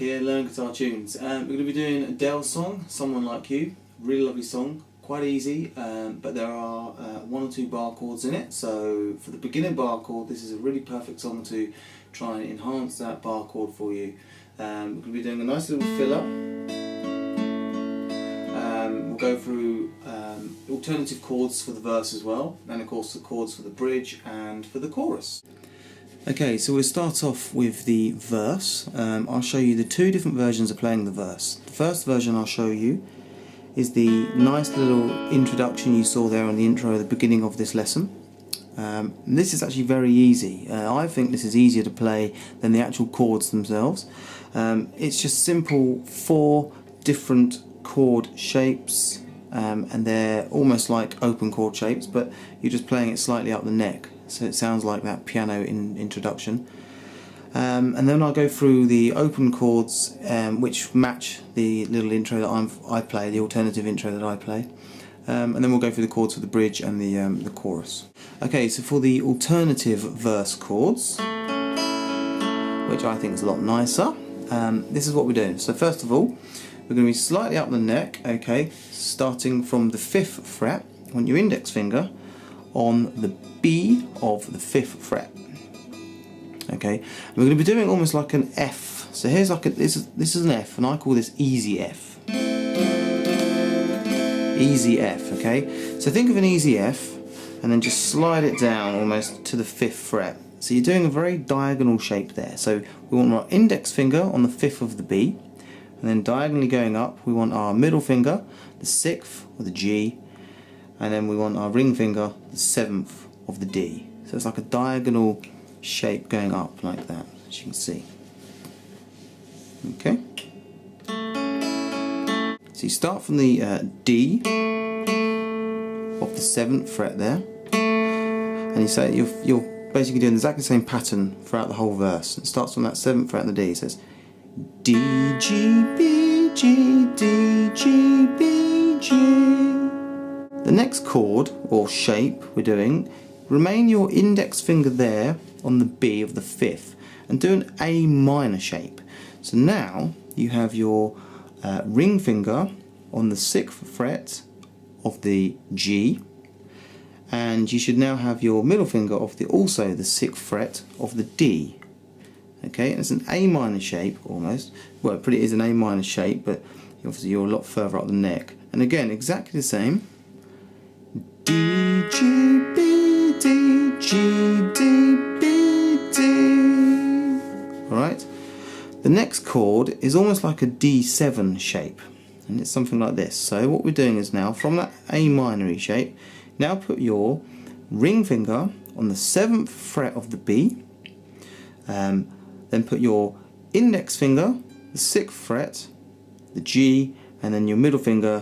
here, Learn Guitar Tunes. We're going to be doing Adele's song, Someone Like You. Really lovely song, quite easy, but there are one or two bar chords in it. So for the beginning bar chord, this is a really perfect song to try and enhance that bar chord for you. We're going to be doing a nice little fill-up. We'll go through alternative chords for the verse as well, and of course the chords for the bridge and for the chorus. Okay, so we'll start off with the verse. I'll show you the two different versions of playing the verse. The first version I'll show you is the nice little introduction you saw there on the intro at the beginning of this lesson. This is actually very easy. I think this is easier to play than the actual chords themselves. It's just simple 4 different chord shapes, and they're almost like open chord shapes, but you're just playing it slightly up the neck. So it sounds like that piano introduction. And then I'll go through the open chords which match the little intro that I play, the alternative intro that I play. And then we'll go through the chords for the bridge and the chorus. Okay, so for the alternative verse chords, which I think is a lot nicer, this is what we're doing. So first of all, we're going to be slightly up the neck, okay, starting from the 5th fret. You want your index finger on the B of the 5th fret. Okay, we're going to be doing almost like an F. So here's like this is an F, and I call this easy F. Easy F. Okay, so think of an easy F, and then just slide it down almost to the 5th fret. So you're doing a very diagonal shape there. So we want our index finger on the 5th of the B, and then diagonally going up, we want our middle finger, the 6th of the G, and then we want our ring finger, the 7th of the D. So it's like a diagonal shape going up like that, as you can see. Okay. So you start from the D of the 7th fret there, and you say you're basically doing exactly the same pattern throughout the whole verse. It starts from that 7th fret on the D. It says D, G, B, G, D, G, B, G. The next chord, or shape we're doing, remain your index finger there on the B of the 5th and do an A minor shape. So now you have your ring finger on the 6th fret of the G, and you should now have your middle finger of also the 6th fret of the D. Okay, and it's an A minor shape almost. Well, it is an A minor shape, but obviously you're a lot further up the neck. And again, exactly the same. D, G, B, D, G, D, B, D. Alright? The next chord is almost like a D7 shape, and it's something like this. So what we're doing is now, from that A minor shape, now put your ring finger on the 7th fret of the B, then put your index finger, the 6th fret, the G, and then your middle finger,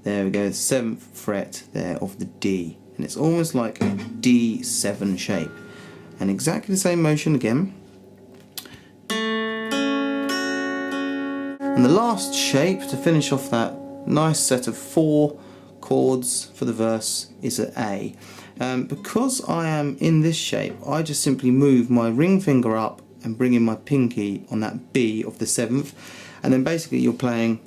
there we go, the 7th fret there of the D, and it's almost like a D7 shape, and exactly the same motion again. And the last shape to finish off that nice set of 4 chords for the verse is an A. Because I am in this shape, I just simply move my ring finger up and bring in my pinky on that B of the 7th, and then basically you're playing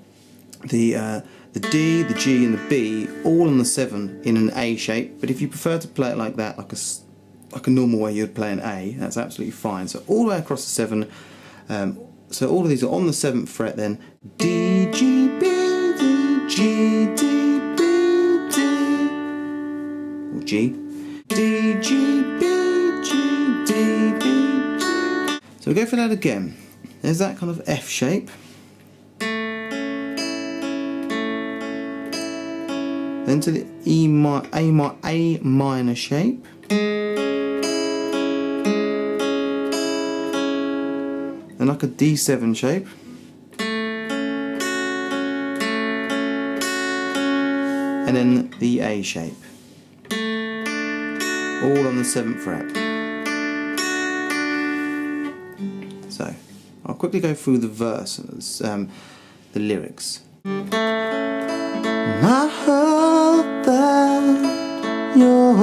the D, the G and the B all on the 7 in an A shape. But if you prefer to play it like that, like a normal way you'd play an A, that's absolutely fine. So all the way across the 7, so all of these are on the 7th fret then. D, G, B, D, G, D, B, D, or G. D, G, B, G, D, B, G. So we'll go for that again. There's that kind of F shape. Then to the A minor shape, then like a D7 shape, and then the A shape, all on the 7th fret. So I'll quickly go through the verse, the lyrics. I heard that you're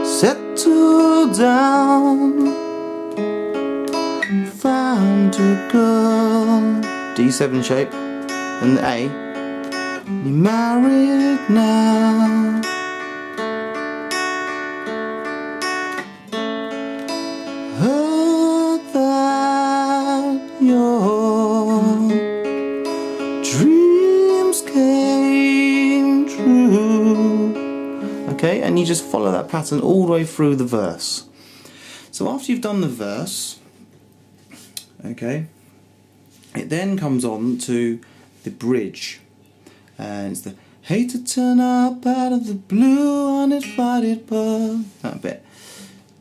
settled down, found girl, D7 shape, and the A. You're married now. Heard that your dreams came true. Okay, and you just follow that pattern all the way through the verse. So after you've done the verse, okay, it then comes on to the bridge. And it's the hate to turn up out of the blue uninvited, but that bit.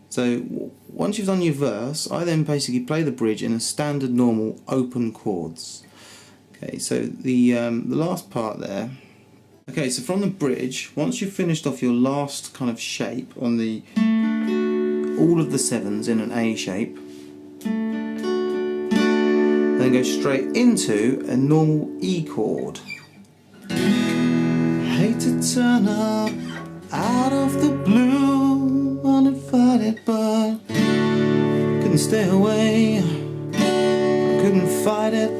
So once you've done your verse, I then basically play the bridge in a standard normal open chords. Okay, so the last part there. Okay, so from the bridge, once you've finished off your last kind of shape on the all of the sevens in an A shape, then go straight into a normal E chord. Hate to turn up out of the blue uninvited, but couldn't stay away, I couldn't fight it.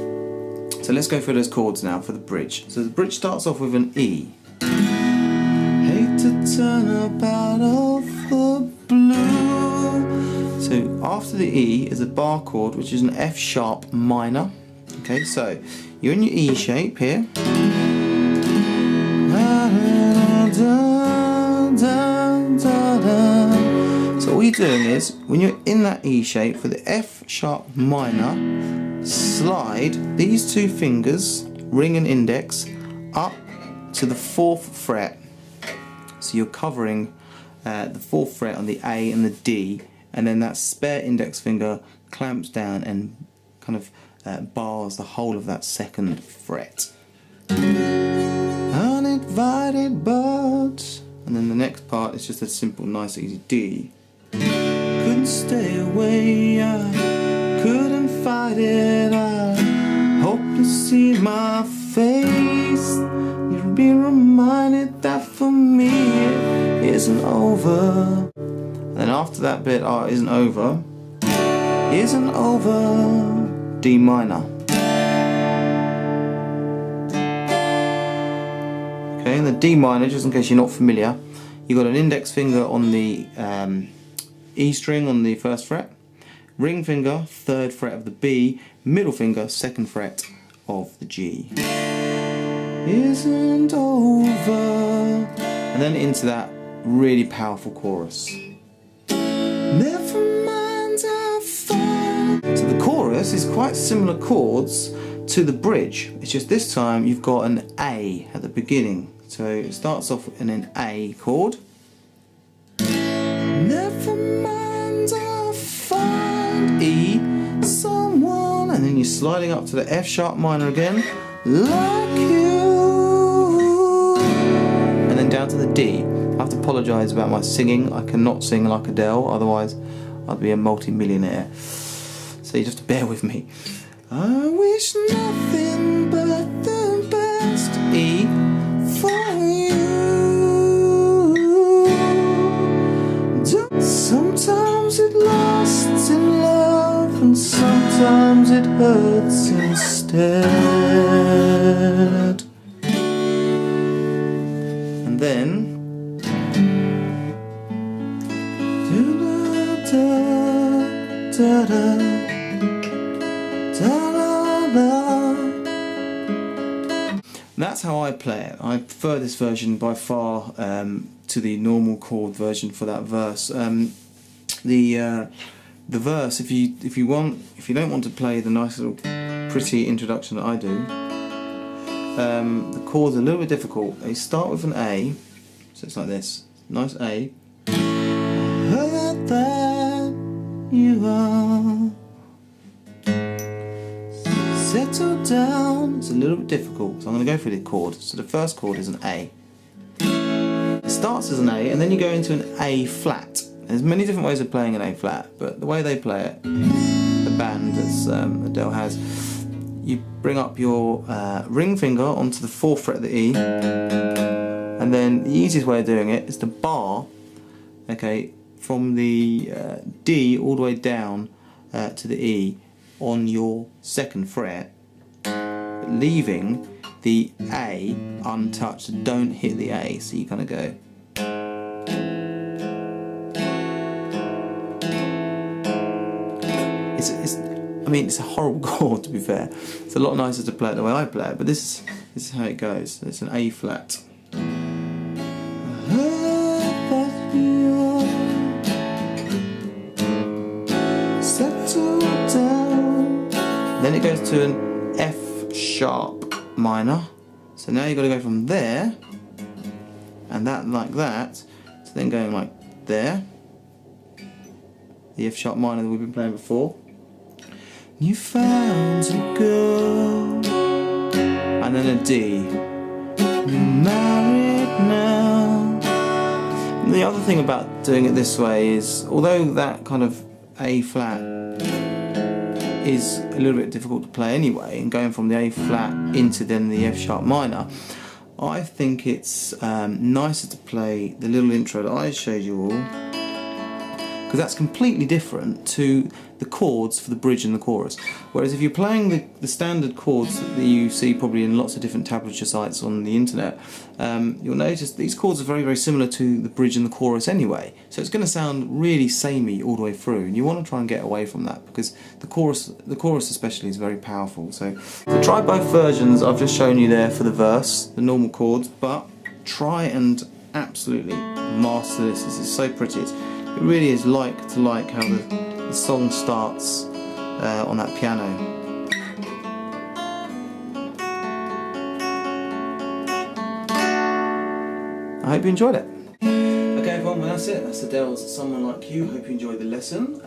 So let's go through those chords now for the bridge. So the bridge starts off with an E. Hate to turn up out of the blue. So after the E is a bar chord, which is an F sharp minor. Okay, so you're in your E shape here. So all you're doing is, when you're in that E shape for the F sharp minor, slide these two fingers, ring and index, up to the 4th fret. So you're covering the 4th fret on the A and the D, and then that spare index finger clamps down and kind of bars the whole of that 2nd fret. Uninvited birds, and then the next part is just a simple, nice, easy D. Couldn't stay away, I couldn't fight it, I hope to see my face. You'll be reminded that for me it isn't over. And then after that bit, isn't over, D minor. Okay, and the D minor, just in case you're not familiar, you've got an index finger on the E string on the 1st fret, ring finger 3rd fret of the B, middle finger 2nd fret of the G. Isn't over, and then into that really powerful chorus. Never mind, I'll fall. So the chorus is quite similar chords to the bridge. It's just this time you've got an A at the beginning. So it starts off in an A chord. Never mind, I'll find E someone, and then you're sliding up to the F sharp minor again, like you, and then down to the D. I have to apologise about my singing. I cannot sing like Adele, otherwise I'd be a multi-millionaire. So you just have to bear with me. I wish nothing but the best, E, for you. Sometimes it lasts in love, and sometimes it hurts instead. And then that's how I play it. I prefer this version by far to the normal chord version for that verse. The verse, if you don't want to play the nice little pretty introduction that I do, the chords are a little bit difficult. They start with an A, so it's like this, nice A. Heard that you are settled down. It's a little bit difficult, so I'm going to go through the chords. So the first chord is an A. It starts as an A, and then you go into an A flat. There's many different ways of playing an A flat, but the way they play it, the band that Adele has, you bring up your ring finger onto the 4th fret of the E, and then the easiest way of doing it is to bar, okay, from the D all the way down to the E, on your 2nd fret, but leaving the A untouched. Don't hit the A, so you kind of go. I mean, it's a horrible chord, to be fair. It's a lot nicer to play it the way I play it, but this is how it goes. It's an A flat. Then it goes to an F sharp minor. So now you've got to go from there, and that like that, to then going like there. The F sharp minor that we've been playing before. You found a girl, and then a D. You're married now. And the other thing about doing it this way is, although that kind of A flat is a little bit difficult to play anyway, and going from the A flat into then the F sharp minor, I think it's nicer to play the little intro that I showed you all, because that's completely different to the chords for the bridge and the chorus. Whereas if you're playing the standard chords that you see probably in lots of different tablature sites on the internet, you'll notice these chords are very, very similar to the bridge and the chorus anyway. So it's going to sound really samey all the way through, and you want to try and get away from that, because the chorus especially is very powerful. So try both versions I've just shown you there for the verse, the normal chords, but try and absolutely master this. This is so pretty. It really is like how the song starts on that piano. I hope you enjoyed it. Okay everyone, well that's it. That's Adele's Someone Like You. Hope you enjoyed the lesson.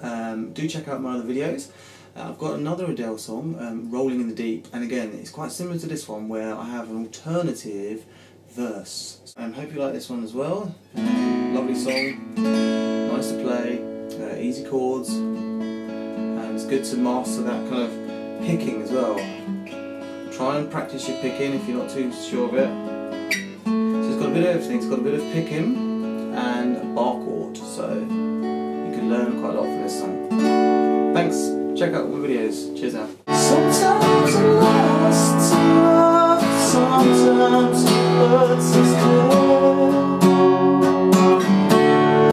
Do check out my other videos. I've got another Adele song, Rolling in the Deep, and again it's quite similar to this one where I have an alternative verse. Hope you like this one as well. Lovely song, nice to play, easy chords, and it's good to master that kind of picking as well. Try and practice your picking if you're not too sure of it. So it's got a bit of everything. It's got a bit of picking and a bar chord, so you can learn quite a lot from this song. Thanks, check out all my videos. Cheers now.